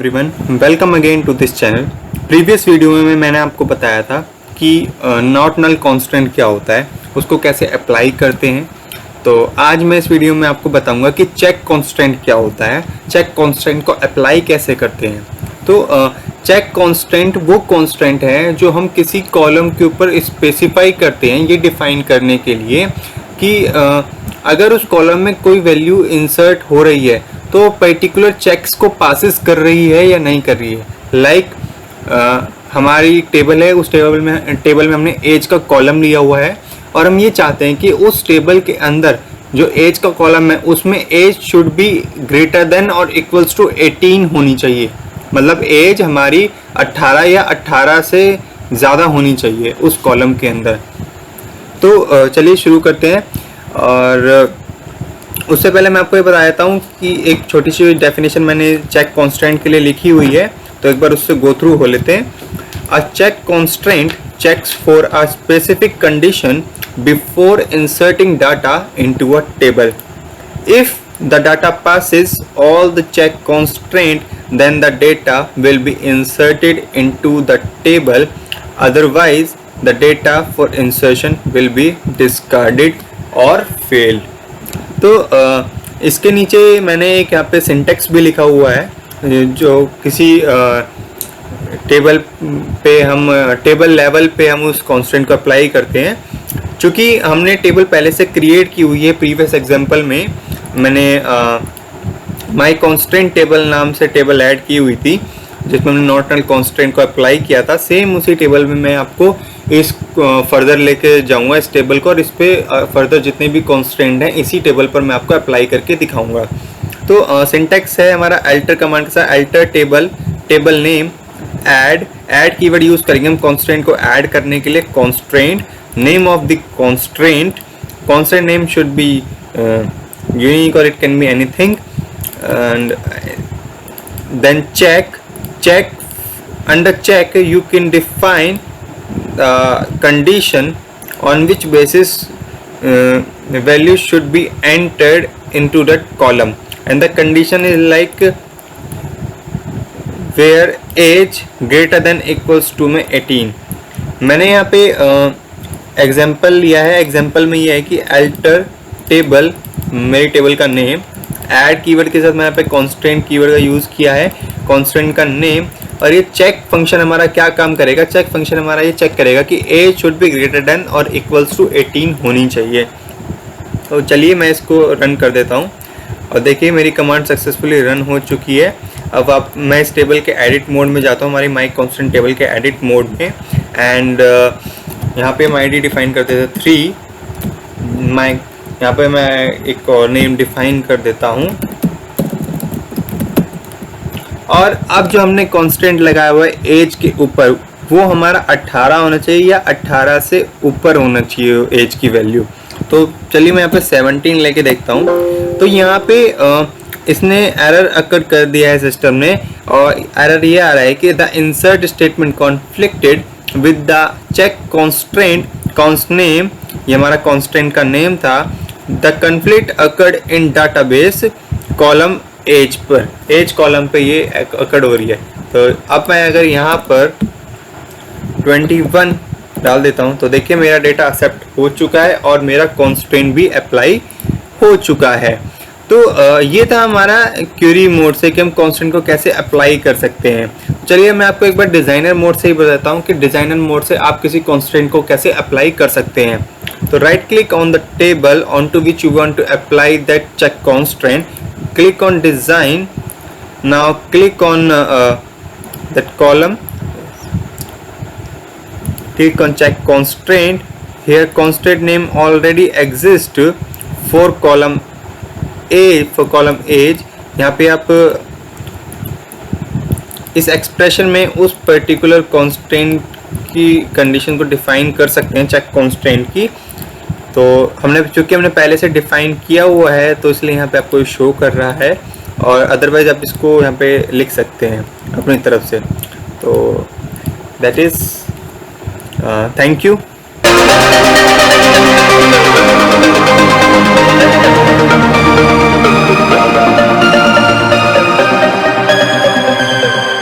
Everyone, welcome again to this channel. Previous video में मैंने आपको बताया था कि नॉट नल कांस्टेंट क्या होता है, उसको कैसे अप्लाई करते हैं। तो आज मैं इस वीडियो में आपको बताऊंगा कि चेक कांस्टेंट क्या होता है, चेक कांस्टेंट को अप्लाई कैसे करते हैं। तो चेक कांस्टेंट वो कांस्टेंट है जो हम किसी कॉलम के ऊपर स्पेसिफाई करते हैं, ये डिफाइन करने के लिए कि अगर उस कॉलम में कोई वैल्यू इंसर्ट हो रही है तो पर्टिकुलर चेक्स को पासिस कर रही है या नहीं कर रही है। लाइक हमारी टेबल है, उस टेबल में हमने एज का कॉलम लिया हुआ है और हम ये चाहते हैं कि उस टेबल के अंदर जो एज का कॉलम है उसमें age should be greater than और इक्वल्स टू 18 होनी चाहिए। मतलब एज हमारी 18 या 18 से ज़्यादा होनी चाहिए उस कॉलम के अंदर। तो चलिए शुरू करते हैं। और उससे पहले मैं आपको ये बता देता हूँ कि एक छोटी सी डेफिनेशन मैंने चेक कांस्टेंट के लिए लिखी हुई है, तो एक बार उससे गो थ्रू हो लेते हैं। A check constraint checks for a specific condition before inserting data into a table. If the data passes all the check constraint, then the data will be inserted into the table, otherwise the data for insertion will be discarded or failed। तो इसके नीचे मैंने एक यहाँ पे syntax भी लिखा हुआ है जो किसी टेबल पे हम टेबल लेवल पे हम उस कांस्टेंट को अप्लाई करते हैं। चूँकि हमने टेबल पहले से क्रिएट की हुई है, प्रीवियस एग्जांपल में मैंने माई कांस्टेंट टेबल नाम से टेबल ऐड की हुई थी जिसमें हमने नॉट नल कांस्टेंट को अप्लाई किया था। सेम उसी टेबल में मैं आपको इस फर्दर लेके जाऊंगा इस टेबल को, और इस पे फर्दर जितने भी कांस्टेंट हैं इसी टेबल पर मैं आपको अप्लाई करके दिखाऊंगा। तो सिंटेक्स है हमारा अल्टर कमांड के साथ alter table name add keyword use करेंगे हम कांस्टेंट को ऐड करने के लिए। Constraint name of the constraint name should be unique और it can be anything. And then check under check you can define the condition on which basis the value should be entered into that column, and the condition is like where age greater than equals to में 18। मैंने यहाँ पे example लिया है। Example में ये है कि अल्टर टेबल मेरी टेबल का नेम, ऐड कीवर्ड के साथ मैंने यहाँ पे कांस्टेंट कीवर्ड का यूज़ किया है, कांस्टेंट का नेम। और ये चेक फंक्शन हमारा क्या काम करेगा, चेक फंक्शन हमारा ये चेक करेगा कि age should be greater than और इक्वल्स टू 18 होनी चाहिए। तो चलिए मैं इसको रन कर देता हूँ और देखिए मेरी कमांड सक्सेसफुली रन हो चुकी है। अब मैं इस टेबल के एडिट मोड में जाता हूँ, हमारी माई कांस्टेंट टेबल के एडिट मोड में। एंड यहाँ पे हम ID डिफाइन कर देते 3। यहाँ पे मैं एक और नेम डिफाइन कर देता हूँ। और अब जो हमने कांस्टेंट लगाया हुआ है एज के ऊपर, वो हमारा 18 होना चाहिए या 18 से ऊपर होना चाहिए एज की वैल्यू। तो चलिए मैं यहाँ पे 17 लेके देखता हूँ। तो यहाँ पे इसने एरर अकर कर दिया है सिस्टम ने, और एरर ये आ रहा है कि the insert statement conflicted with the check constant const name, ये हमारा कांस्टेंट का नेम था। The conflict occurred in database column age पर, एज कॉलम पे ये अकड़ हो रही है। तो अब मैं अगर यहाँ पर 21 डाल देता हूँ तो देखिए मेरा डेटा एक्सेप्ट हो चुका है और मेरा कांस्टेंट भी अप्लाई हो चुका है। तो ये था हमारा क्वेरी मोड से कि हम कांस्टेंट को कैसे अप्लाई कर सकते हैं। चलिए मैं आपको एक बार डिज़ाइनर मोड से ही बताता हूँ कि डिज़ाइनर मोड से आप किसी कांस्टेंट को कैसे अप्लाई कर सकते हैं। तो right click on the table on to which you want to apply that check constant, click on design, now click on that column, click on check constraint। Here constraint name already exists for column A, for column age। यहाँ पे आप इस expression में उस particular constant की condition को define कर सकते हैं, चेक कांस्टेंट की। तो चूँकि हमने पहले से डिफाइन किया हुआ है तो इसलिए यहाँ पे आपको शो कर रहा है, और अदरवाइज आप इसको यहाँ पे लिख सकते हैं अपनी तरफ से। तो दैट इज़ थैंक यू।